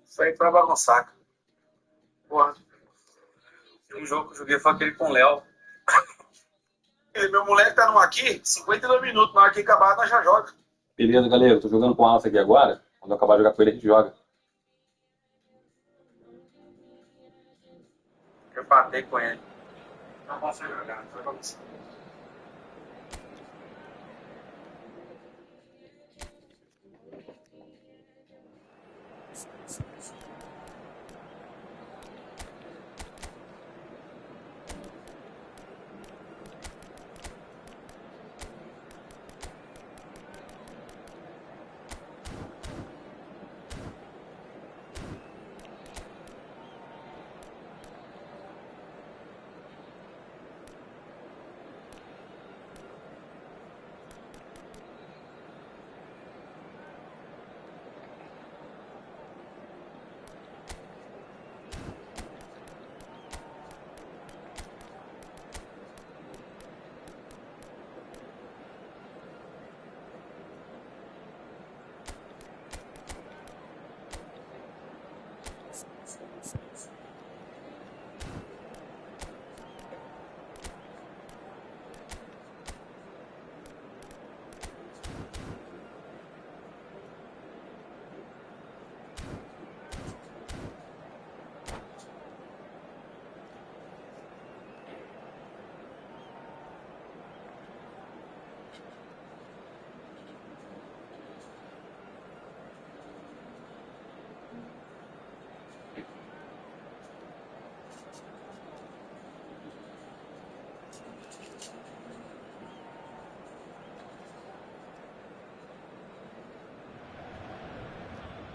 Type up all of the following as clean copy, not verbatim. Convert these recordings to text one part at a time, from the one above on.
Isso aí foi bagunçar, cara. Porra, um jogo que eu joguei foi aquele com o Léo. Meu moleque tá aqui, 52 minutos, na hora que acabar, nós já joga. Beleza, galera, eu tô jogando com o Wallace aqui agora. Quando eu acabar de jogar com ele, a gente joga. Eu batei com ele. Não posso jogar, foi bagunçar.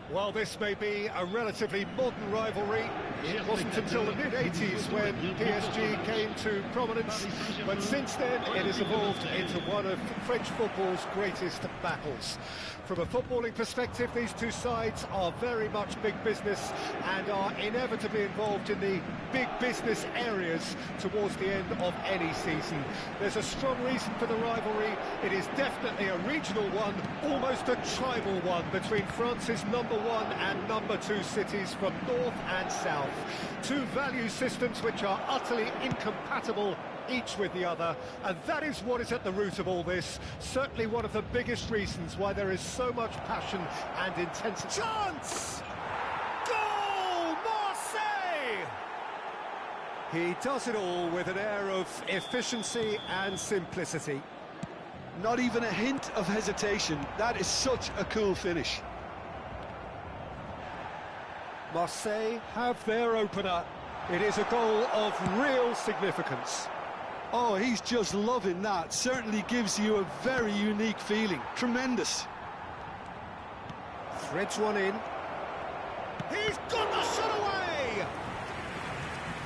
While this may be a relatively modern rivalry, it wasn't until the mid-80s when PSG came to prominence, but since then it has evolved into one of French football's greatest battles. From a footballing perspective, these two sides are very much big business and are inevitably involved in the big business areas towards the end of any season. There's a strong reason for the rivalry. It is definitely a regional one, almost a tribal one, between France's #1 and #2 cities from north and south. Two value systems which are utterly incompatible each with the other, and that is what is at the root of all this. Certainly one of the biggest reasons why there is so much passion and intensity. Chance! Goal! Marseille! He does it all with an air of efficiency and simplicity. Not even a hint of hesitation. That is such a cool finish. Marseille have their opener. It is a goal of real significance. Oh, he's just loving that. Certainly gives you a very unique feeling. Tremendous. Threads one in. He's got the shot away!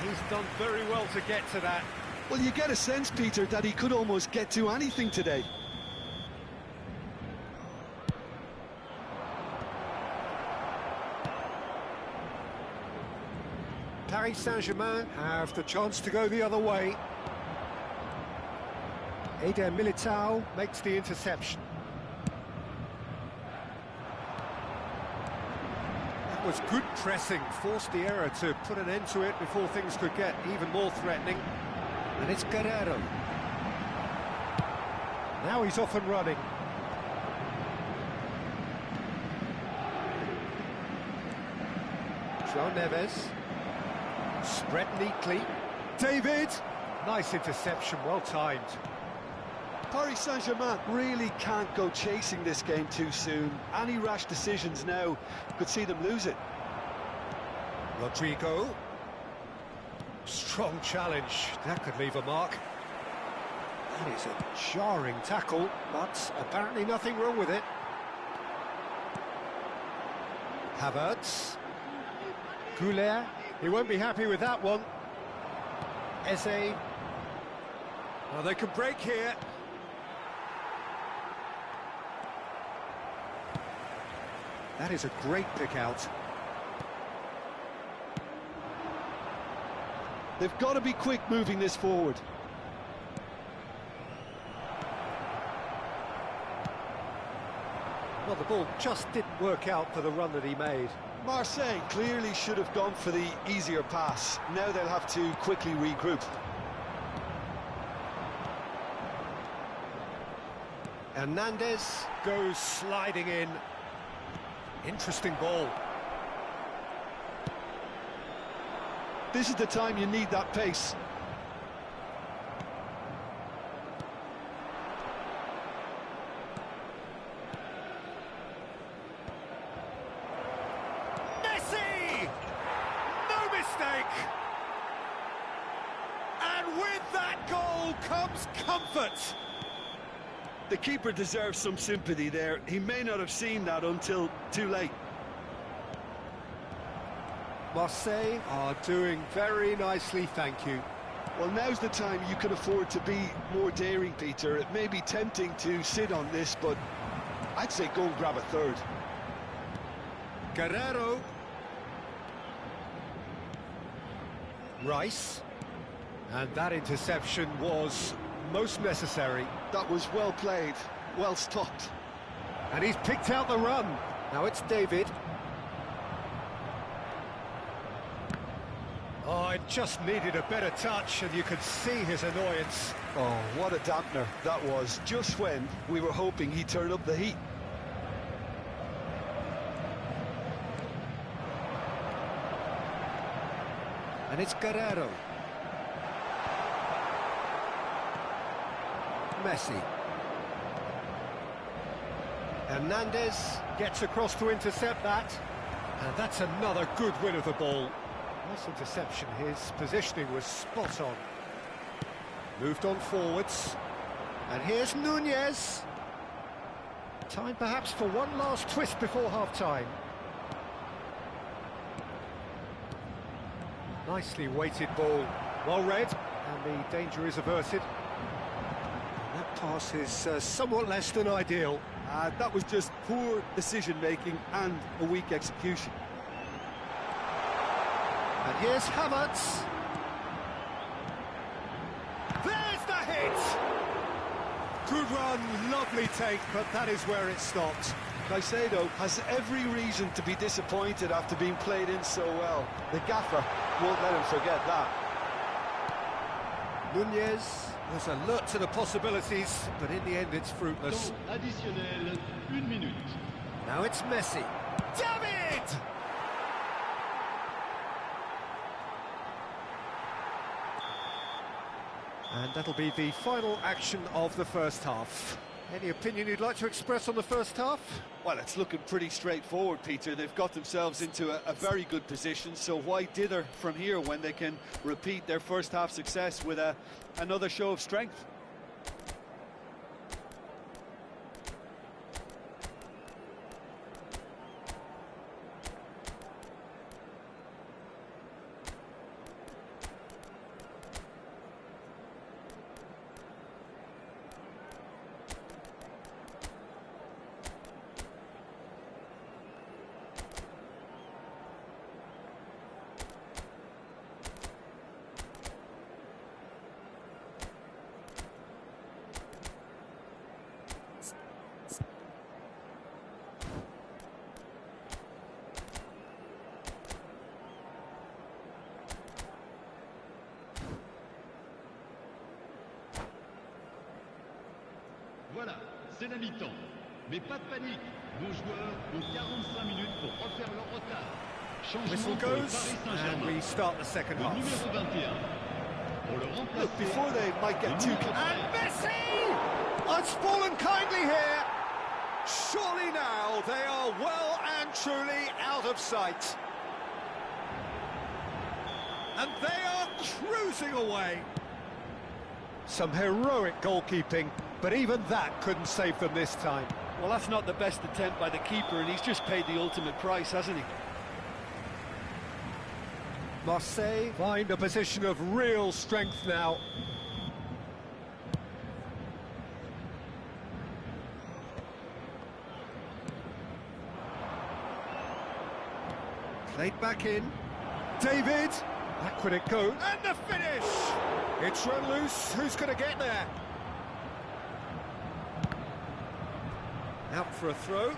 He's done very well to get to that. Well, you get a sense, Peter, that he could almost get to anything today. Paris Saint-Germain have the chance to go the other way. Eder Militao makes the interception. That was good pressing, forced the error to put an end to it before things could get even more threatening. And it's Guerrero. Now he's off and running. João Neves. Spread neatly. David! Nice interception, well timed. Paris Saint-Germain really can't go chasing this game too soon. Any rash decisions now could see them lose it. Rodrigo. Strong challenge. That could leave a mark. That is a jarring tackle, but apparently nothing wrong with it. Havertz. Goulet. He won't be happy with that one. Eze. Well, they could break here. That is a great pick out. They've got to be quick moving this forward. Well, the ball just didn't work out for the run that he made. Marseille clearly should have gone for the easier pass. Now they'll have to quickly regroup. Hernandez goes sliding in. Interesting ball. This is the time you need that pace. Messi! No mistake! And with that goal comes comfort. The keeper deserves some sympathy there. He may not have seen that until too late. Marseille are doing very nicely, thank you. Well, now's the time you can afford to be more daring, Peter. It may be tempting to sit on this, but I'd say go and grab a third. Guerrero. Rice. And that interception was most necessary. That was well played, well stopped. And he's picked out the run. Now it's David. Oh, it just needed a better touch, and you could see his annoyance. Oh, what a dampener that was, just when we were hoping he'd turn up the heat. And it's Guerrero. Messi. Hernandez gets across to intercept that. And that's another good win of the ball. Nice interception, his positioning was spot on. Moved on forwards. And here's Nunez. Time perhaps for one last twist before half-time. Nicely weighted ball. Well read, and the danger is averted. That pass is somewhat less than ideal. That was just poor decision-making and a weak execution. And here's Havertz. There's the hit! Good run, lovely take, but that is where it stopped. Caicedo has every reason to be disappointed after being played in so well. The gaffer won't let him forget that. Nunez was alert to the possibilities, but in the end it's fruitless. Additionnel, 1 minute. Now it's Messi. David! And that'll be the final action of the first half. Any opinion you'd like to express on the first half? Well, it's looking pretty straightforward, Peter. They've got themselves into a very good position, so why dither from here when they can repeat their first half success with another show of strength? Voilà, c'est la mi-temps. Mais pas de panique, nos joueurs ont 45 minutes pour refaire leur retard. Whistle goes, and we start the second Le half. numéro 21. Pour le remplacer. Look, before they might get too... And Messi! It's fallen kindly here. Surely now they are well and truly out of sight. And they are cruising away. Some heroic goalkeeping, but even that couldn't save them this time. Well, that's not the best attempt by the keeper, and he's just paid the ultimate price, hasn't he? Marseille find a position of real strength now. Played back in. David! Back would it go. And the finish! It's run loose. Who's going to get there? Out for a throw.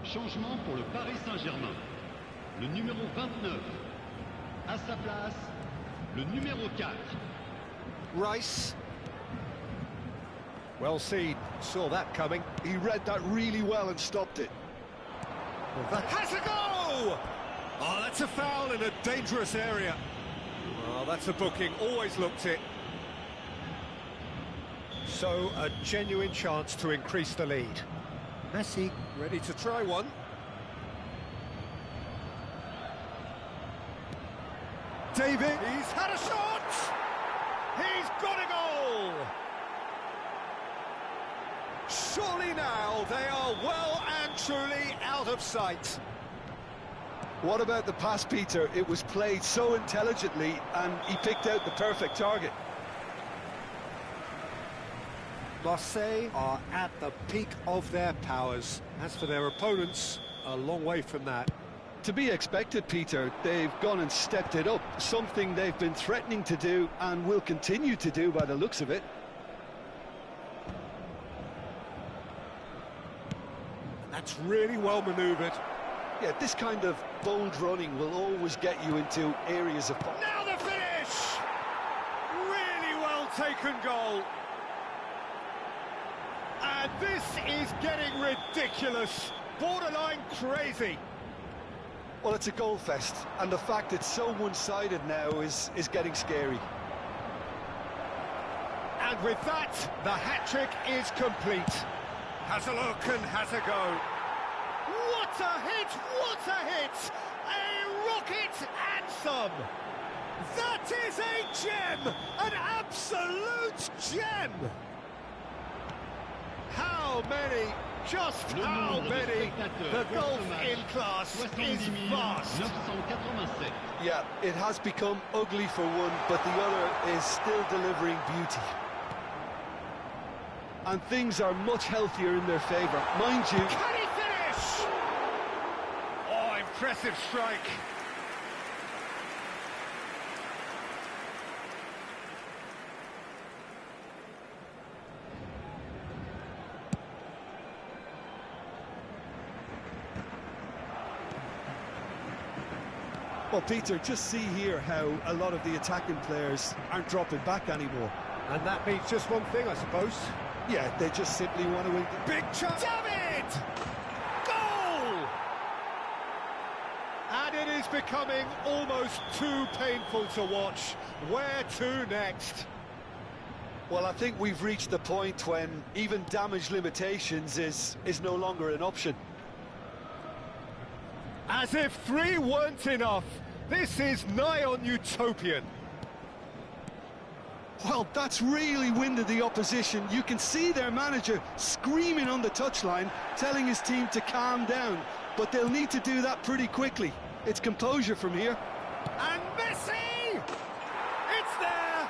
Changement pour le Paris Saint-Germain. Le numéro 29. À sa place, le numéro 4. Rice. Well seen. Saw that coming. He read that really well and stopped it. Well, that has a go! Oh, that's a foul in a dangerous area. Well, that's a booking. Always looked it. So, a genuine chance to increase the lead. Messi ready to try one. David, he's had a shot! He's got a goal! Surely now they are well and truly out of sight. What about the pass, Peter? It was played so intelligently and he picked out the perfect target. Marseille are at the peak of their powers. As for their opponents, a long way from that. To be expected, Peter. They've gone and stepped it up, something they've been threatening to do and will continue to do by the looks of it. That's really well manoeuvred. Yeah, this kind of bold running will always get you into areas of... Now the finish! Really well taken goal. And this is getting ridiculous, borderline crazy. Well, it's a goal fest, and the fact it's so one-sided now is getting scary. And with that, the hat-trick is complete. Has a look and has a go. What a hit! What a hit! A rocket and some! That is a gem! An absolute gem! How many, just how many, the golf in class is vast. 987. Yeah, it has become ugly for one, but the other is still delivering beauty. And things are much healthier in their favour. Mind you... Can he finish? Oh, impressive strike. Well, Peter, just see here how a lot of the attacking players aren't dropping back anymore. And that means just one thing, I suppose. Yeah, they just simply want to win. Big chance. David! Goal! And it is becoming almost too painful to watch. Where to next? Well, I think we've reached the point when even damage limitations is no longer an option. As if 3 weren't enough, this is nigh on utopian. Well, that's really winded the opposition. You can see their manager screaming on the touchline, telling his team to calm down. But they'll need to do that pretty quickly. It's composure from here. And Messi! It's there!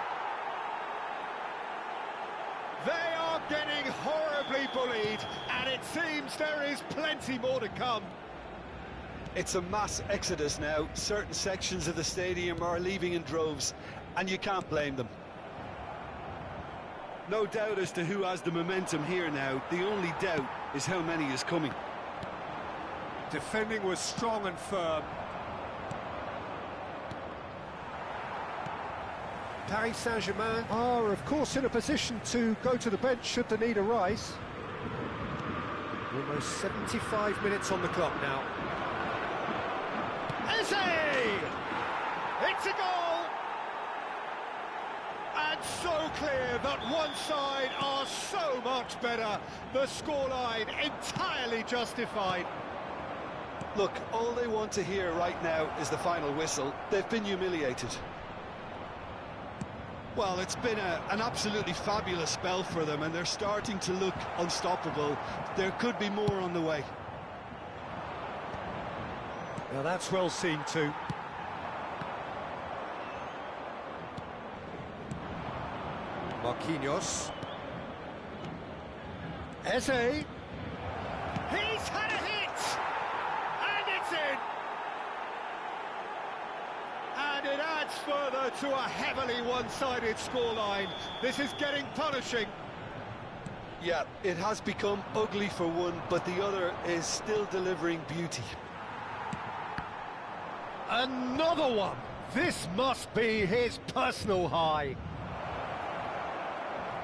They are getting horribly bullied, and it seems there is plenty more to come. It's a mass exodus now. Certain sections of the stadium are leaving in droves, and you can't blame them. No doubt as to who has the momentum here now. The only doubt is how many is coming. Defending was strong and firm. Paris Saint-Germain are, of course, in a position to go to the bench should the need arise. Almost 75 minutes on the clock now. Eze! It's a goal! And so clear that one side are so much better. The scoreline entirely justified. Look, all they want to hear right now is the final whistle. They've been humiliated. Well, it's been an absolutely fabulous spell for them, and they're starting to look unstoppable. There could be more on the way. Now that's well seen too. Marquinhos. Eze. He's had a hit! And it's in! And it adds further to a heavily one-sided scoreline. This is getting punishing. Yeah, it has become ugly for one, but the other is still delivering beauty. Another one! This must be his personal high.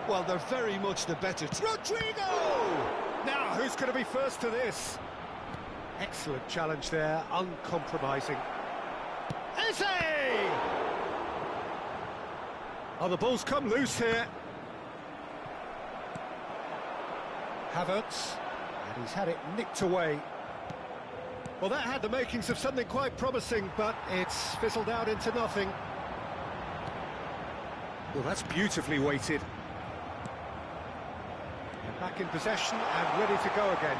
Well, they're very much the better Rodrigo! Now, who's going to be first to this? Excellent challenge there, uncompromising. Eze! Oh, the ball's come loose here. Havertz, and he's had it nicked away. Well, that had the makings of something quite promising, but it's fizzled out into nothing. Well, that's beautifully weighted. They're back in possession and ready to go again.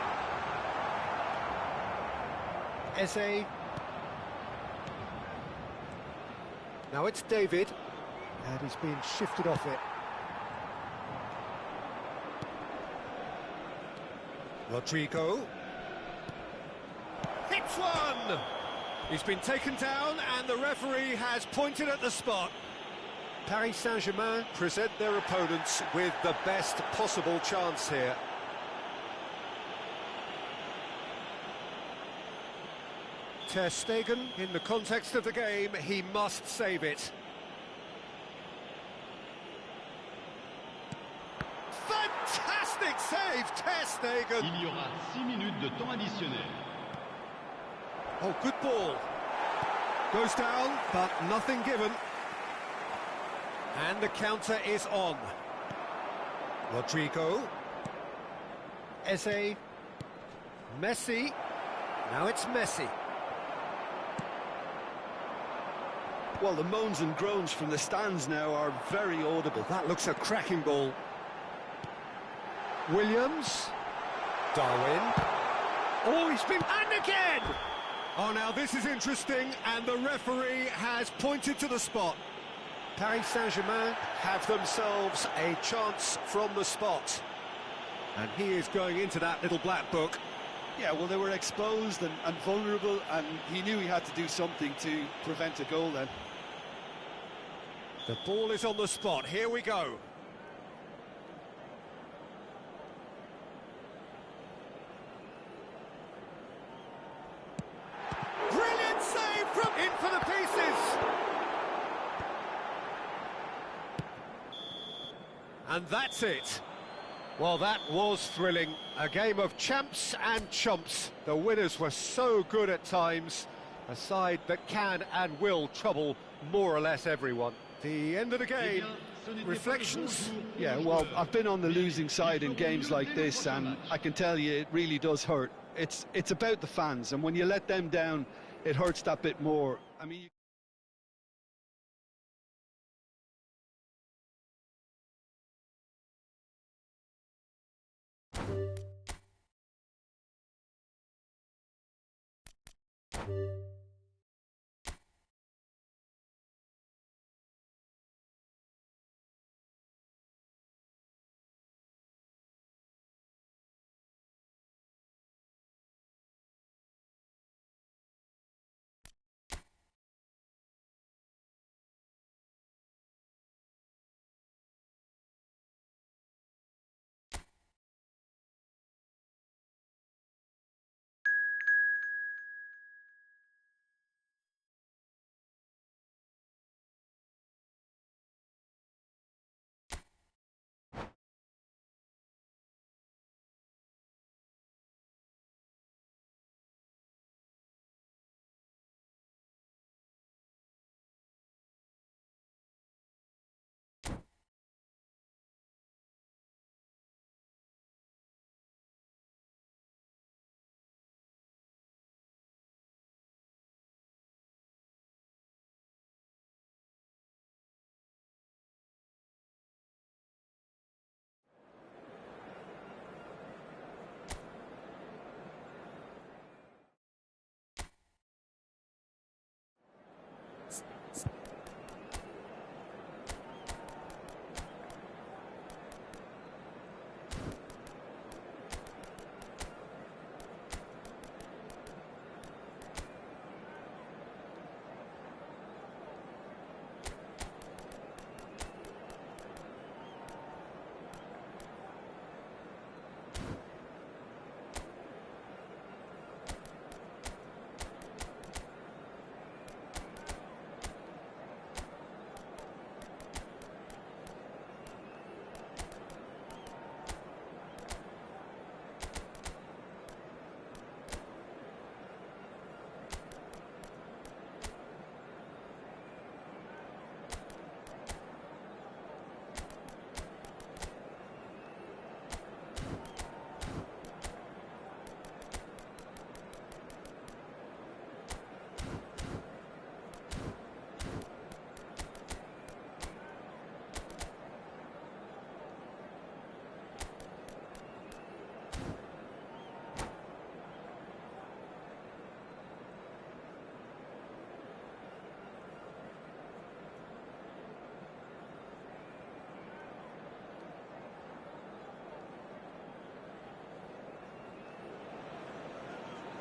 Eze. Now it's David, and he's being shifted off it. Rodrigo. Hits one! He's been taken down, and the referee has pointed at the spot. Paris Saint-Germain present their opponents with the best possible chance here. Ter Stegen, in the context of the game, he must save it. Fantastic save, Ter Stegen! Il y aura 6 minutes de temps additionnel. Oh, good ball. Goes down, but nothing given. And the counter is on. Rodrigo. Eze. Messi. Now it's Messi. Well, the moans and groans from the stands now are very audible. That looks a cracking ball. Williams. Darwin. Oh, he's been... And again! Oh, now this is interesting, and the referee has pointed to the spot. Paris Saint-Germain have themselves a chance from the spot. And he is going into that little black book. Yeah, well, they were exposed and vulnerable, and he knew he had to do something to prevent a goal then. The ball is on the spot. Here we go. Brilliant save from in for the pieces. And that's it. Well, that was thrilling. A game of champs and chumps. The winners were so good at times. A side that can and will trouble more or less everyone. The end of the game. Reflections? Yeah, well, I've been on the losing side in games like this, and I can tell you it really does hurt. It's about the fans, and when you let them down, it hurts that bit more. I mean...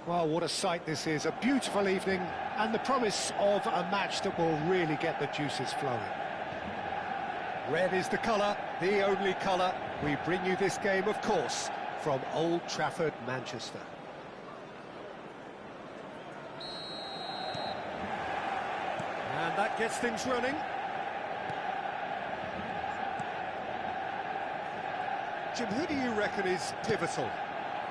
Well, what a sight this is. A beautiful evening and the promise of a match that will really get the juices flowing. Red is the colour, the only colour. We bring you this game, of course, from Old Trafford, Manchester. And that gets things running. Jim, who do you reckon is pivotal?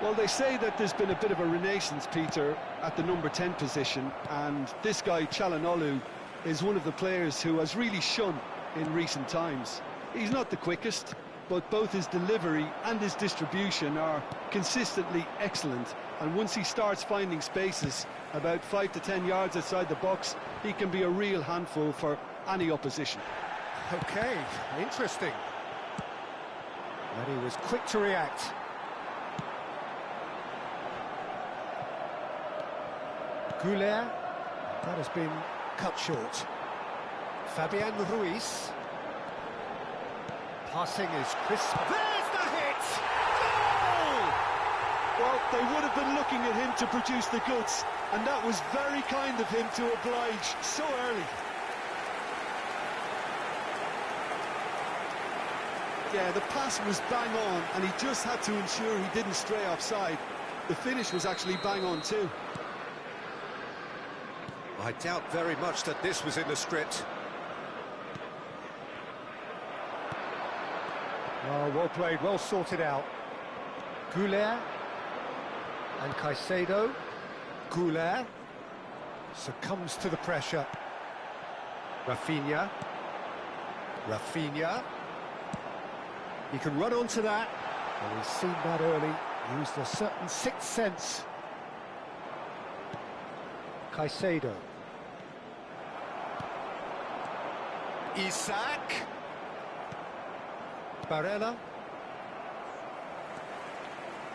Well, they say that there's been a bit of a renaissance, Peter, at the number 10 position, and this guy, Çalhanoğlu, is one of the players who has really shone in recent times. He's not the quickest, but both his delivery and his distribution are consistently excellent, and once he starts finding spaces about 5 to 10 yards outside the box, he can be a real handful for any opposition. Okay, interesting. And he was quick to react. Goulet, that has been cut short. Fabian Ruiz. Passing is crisp. There's the hit! Goal! Well, they would have been looking at him to produce the goods, and that was very kind of him to oblige so early. Yeah, the pass was bang on, and he just had to ensure he didn't stray offside. The finish was actually bang on too. I doubt very much that this was in the script. Oh, well played, well sorted out. Goulet and Caicedo. Goulet succumbs to the pressure. Rafinha. Rafinha. He can run onto that. And he's seen that early. Used a certain sixth sense. Caicedo. Isak. Barella.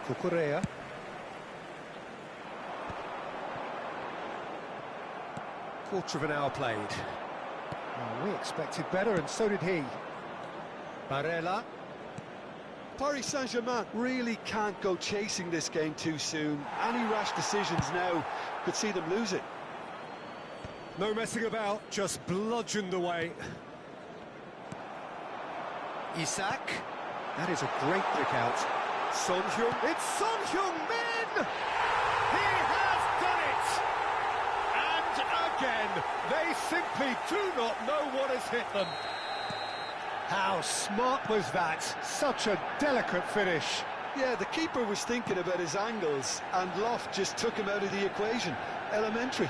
Cucurella. Quarter of an hour played. Oh, we expected better, and so did he. Barella. Paris Saint-Germain really can't go chasing this game too soon. Any rash decisions now could see them lose it. No messing about, just bludgeoned away. Isak. That is a great pick out. Son Heung. It's Son Heung-min! He has done it! And again, they simply do not know what has hit them. How smart was that? Such a delicate finish. Yeah, the keeper was thinking about his angles, and Loft just took him out of the equation. Elementary.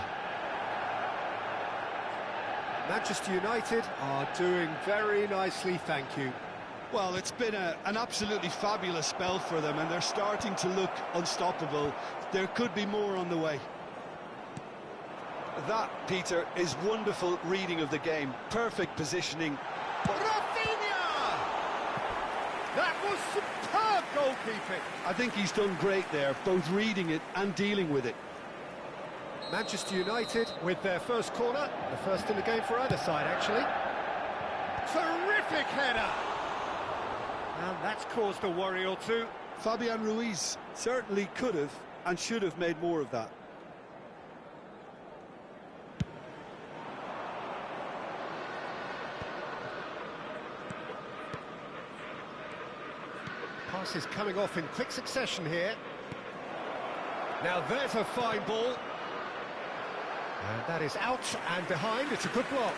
Manchester United are doing very nicely, thank you. Well, it's been an absolutely fabulous spell for them, and they're starting to look unstoppable. There could be more on the way. That, Peter, is wonderful reading of the game. Perfect positioning. Rafinha! That was superb goalkeeping. I think he's done great there, both reading it and dealing with it. Manchester United with their first corner, the first in the game for either side, actually. Terrific header! And that's caused a worry or two. Fabian Ruiz certainly could have and should have made more of that. Passes coming off in quick succession here. Now there's a fine ball. And that is out and behind. It's a good block.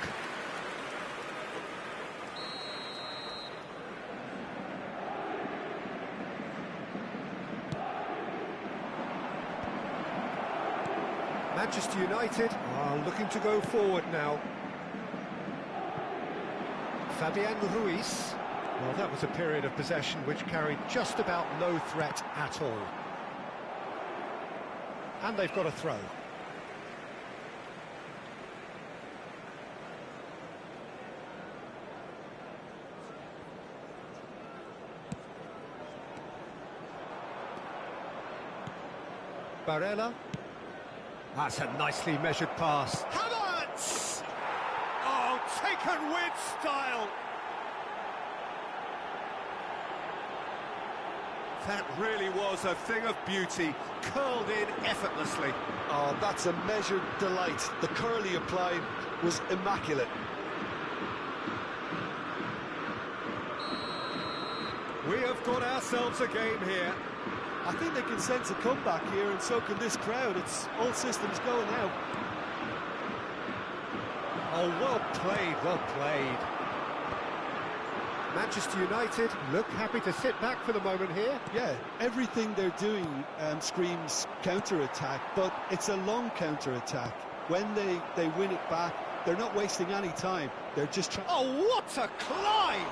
Manchester United are looking to go forward now. Fabian Ruiz. Well, that was a period of possession which carried just about no threat at all. And they've got a throw. Barella. That's a nicely measured pass. Havertz! Oh, taken with style. That really was a thing of beauty, curled in effortlessly. Oh, that's a measured delight. The curl he applied was immaculate. We have got ourselves a game here. I think they can sense a comeback here, and so can this crowd. It's all systems go now. Oh, well played, well played. Manchester United look happy to sit back for the moment here. Yeah, everything they're doing screams counter-attack, but it's a long counter-attack. When they win it back, they're not wasting any time. They're just trying... Oh, what a climb!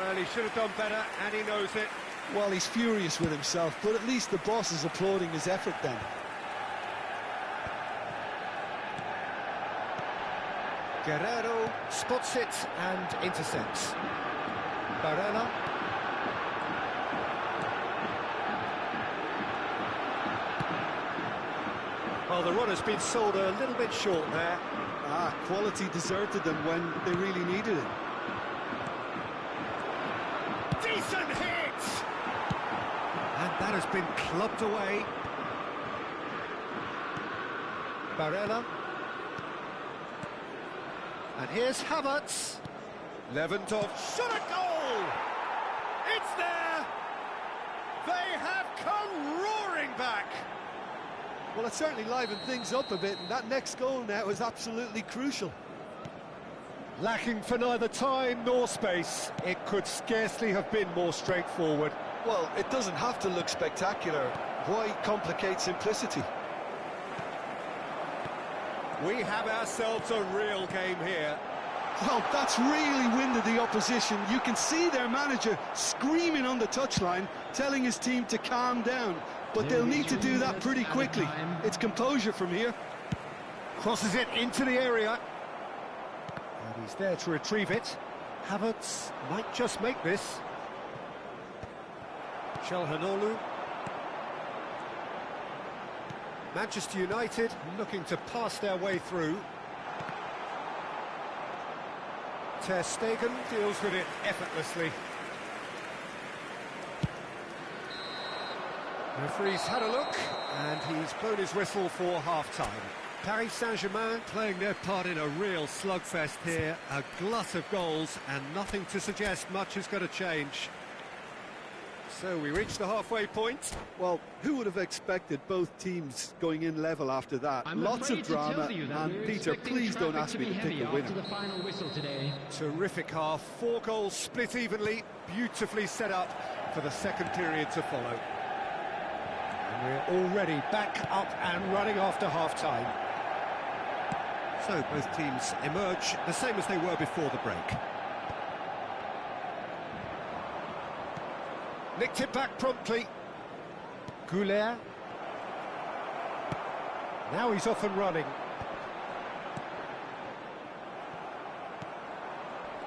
Well, he should have done better, and he knows it. Well, he's furious with himself, but at least the boss is applauding his effort then. Guerrero spots it and intercepts. Barella. Well, the run has been sold a little bit short there. Quality deserted them when they really needed it. Decent hit! And that has been clubbed away. Barella. And here's Havertz. Lewandowski shot a goal! It's there! They have come roaring back! Well, it certainly livened things up a bit, and that next goal now is absolutely crucial. Lacking for neither time nor space. It could scarcely have been more straightforward. Well, it doesn't have to look spectacular. Why complicate simplicity? We have ourselves a real game here. Well, that's really winded the opposition. You can see their manager screaming on the touchline, telling his team to calm down. But they'll need to do that pretty quickly. It's composure from here. Crosses it into the area. And he's there to retrieve it. Havertz might just make this. Çalhanoğlu. Manchester United looking to pass their way through. Ter Stegen deals with it effortlessly. The referee's had a look, and he's blown his whistle for half-time. Paris Saint-Germain Playing their part in a real slugfest here, a glut of goals, and nothing to suggest much is going to change. So we reach the halfway point. Well, who would have expected both teams going in level after that? Lots of drama, and Peter, please don't ask me to pick the winner. Terrific half, 4 goals split evenly, beautifully set up for the second period to follow. And we're already back up and running after half-time. So both teams emerge the same as they were before the break. Nicked it back promptly. Goulet. Now he's off and running.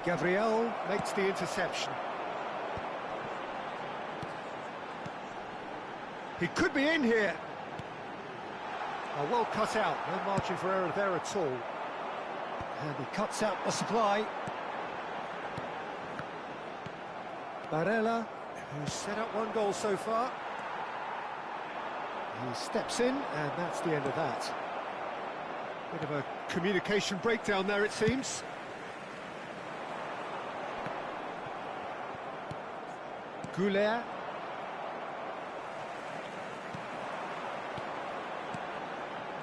Gabriel makes the interception. He could be in here. Oh, well cut out, no margin for error there at all. And he cuts out the supply. Barella, Who's set up 1 goal so far. he steps in, and that's the end of that. Bit of a communication breakdown there, it seems. Goulet.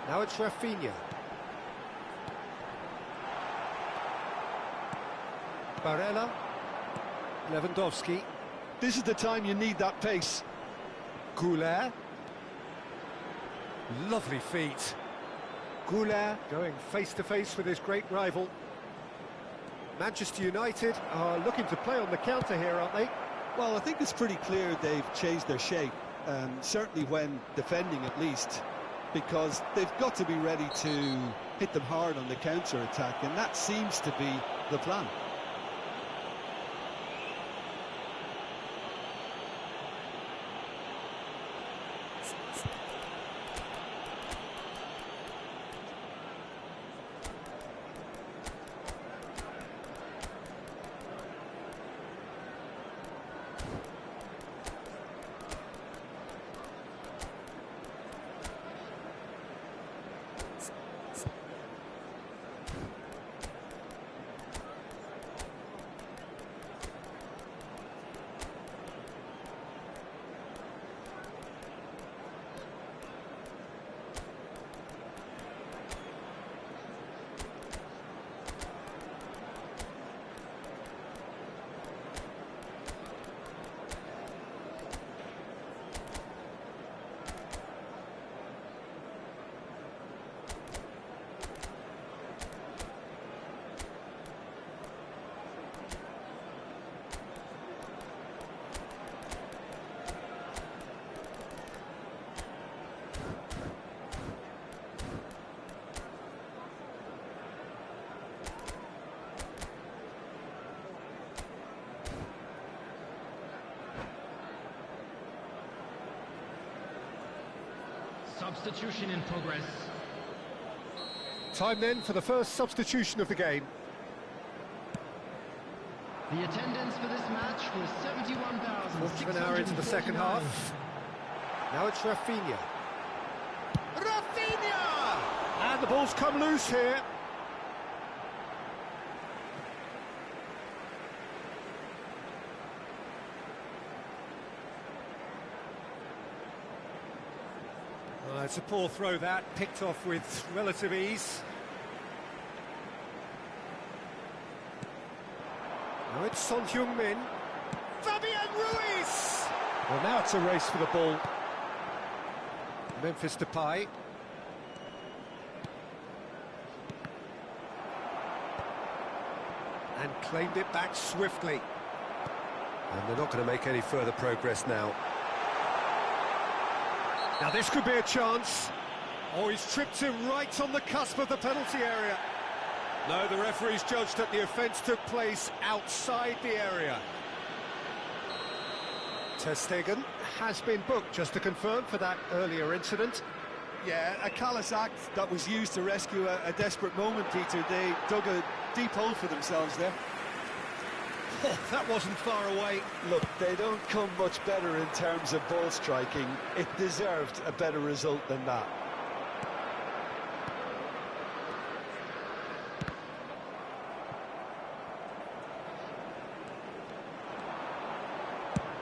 Now it's Rafinha. Barella. Lewandowski. This is the time you need that pace. Goulet. Lovely feet. Goulet. Going face-to-face with his great rival. Manchester United are looking to play on the counter here, aren't they? Well, I think it's pretty clear they've changed their shape, certainly when defending at least, because they've got to be ready to hit them hard on the counter-attack, and that seems to be the plan. Substitution in progress. Time then for the first substitution of the game. The attendance for this match was 71,000. Quarter of an hour into the second half. Now it's Rafinha. Rafinha! And the ball's come loose here. It's a poor throw that, picked off with relative ease. Now it's Son Heung-min. Fabian Ruiz! Well, now it's a race for the ball. Memphis Depay. And claimed it back swiftly. And they're not going to make any further progress now. Now this could be a chance. Oh, he's tripped him right on the cusp of the penalty area. No, the referee's judged that the offence took place outside the area. Ter Stegen has been booked, just to confirm, for that earlier incident. Yeah, a callous act that was used to rescue a desperate moment, Peter. They dug a deep hole for themselves there. Oh, that wasn't far away. Look, they don't come much better in terms of ball striking. It deserved a better result than that.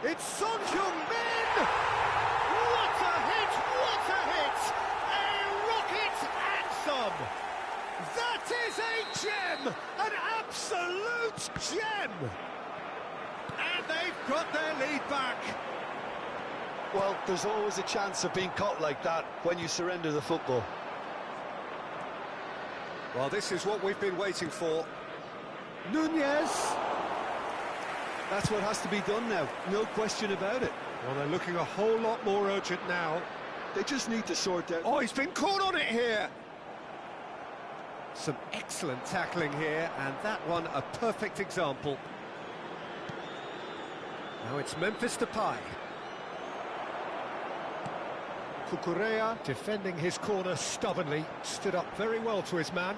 It's Son Heung-min! What a hit! What a hit! A rocket anthem! That is a gem! An absolute gem! And they've got their lead back. Well, there's always a chance of being caught like that when you surrender the football. Well, this is what we've been waiting for. Nunez! That's what has to be done now, no question about it. Well, they're looking a whole lot more urgent now. They just need to sort out... Oh, he's been caught on it here! Some excellent tackling here, and that one a perfect example. Now it's Memphis Depay. Cucurella defending his corner stubbornly, stood up very well to his man.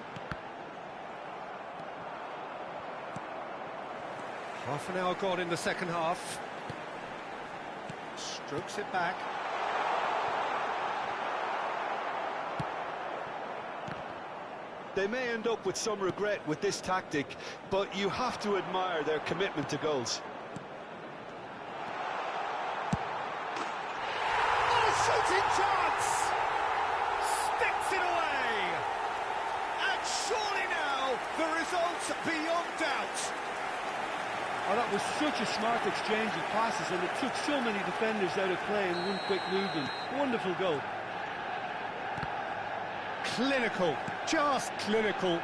Half an hour gone in the second half. Strokes it back. They may end up with some regret with this tactic, but you have to admire their commitment to goals. Oh, shooting chance! Sticks it away! And surely now, the result's beyond doubt. Oh, that was such a smart exchange of passes, and it took so many defenders out of play in one quick movement. Wonderful goal. Clinical, just clinical.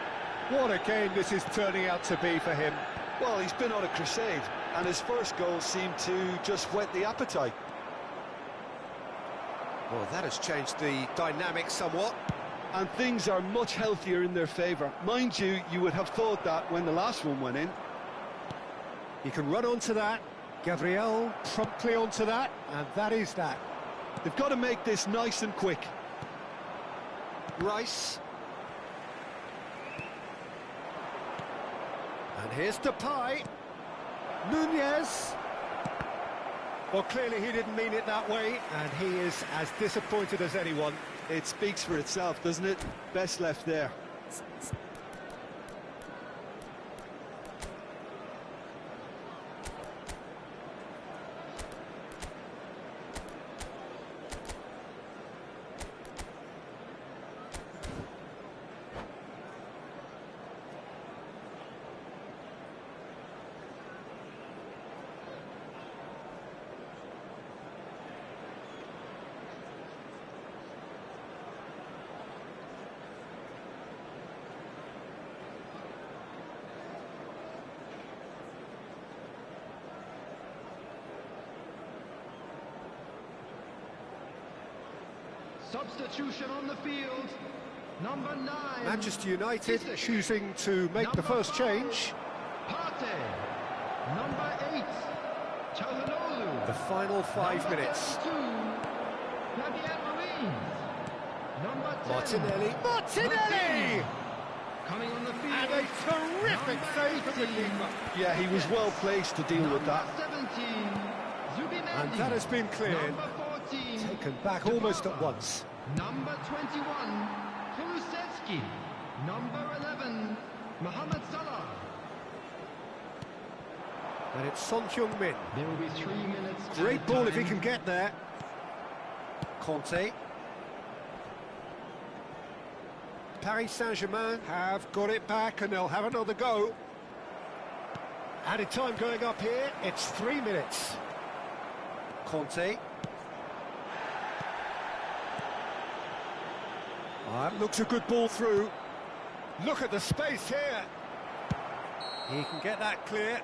What a game this is turning out to be for him. Well, he's been on a crusade, and his first goal seemed to just whet the appetite. Well, that has changed the dynamic somewhat. And things are much healthier in their favour. Mind you, you would have thought that when the last one went in. He can run onto that. Gabriel promptly onto that, and that is that. They've got to make this nice and quick. Rice. And here's Depay. Nunez. Well, clearly he didn't mean it that way, and he is as disappointed as anyone. It speaks for itself, doesn't it? Best left there. Substitution on the field, number 9. Manchester United choosing to make the first change. Partey, number 8. Çalhanoğlu. The final 5 minutes. Fabian Ruiz. Number 10. Martinelli. Martinelli! Coming on the field. And a terrific save from the keeper. Yeah, he was well placed to deal with that. Number 17. Zubimendi. And that has been cleared. Number 14. Taken back almost at once. Number 21. Kulusevski. Number 11. Mohamed Salah. And it's Son Heung-min. There will be 3 minutes. Great ball if he can get there. Conte. Paris Saint-Germain have got it back and they'll have another go. Added time going up here, it's 3 minutes. Conte. That looks a good ball through. Look at the space here. He can get that clear.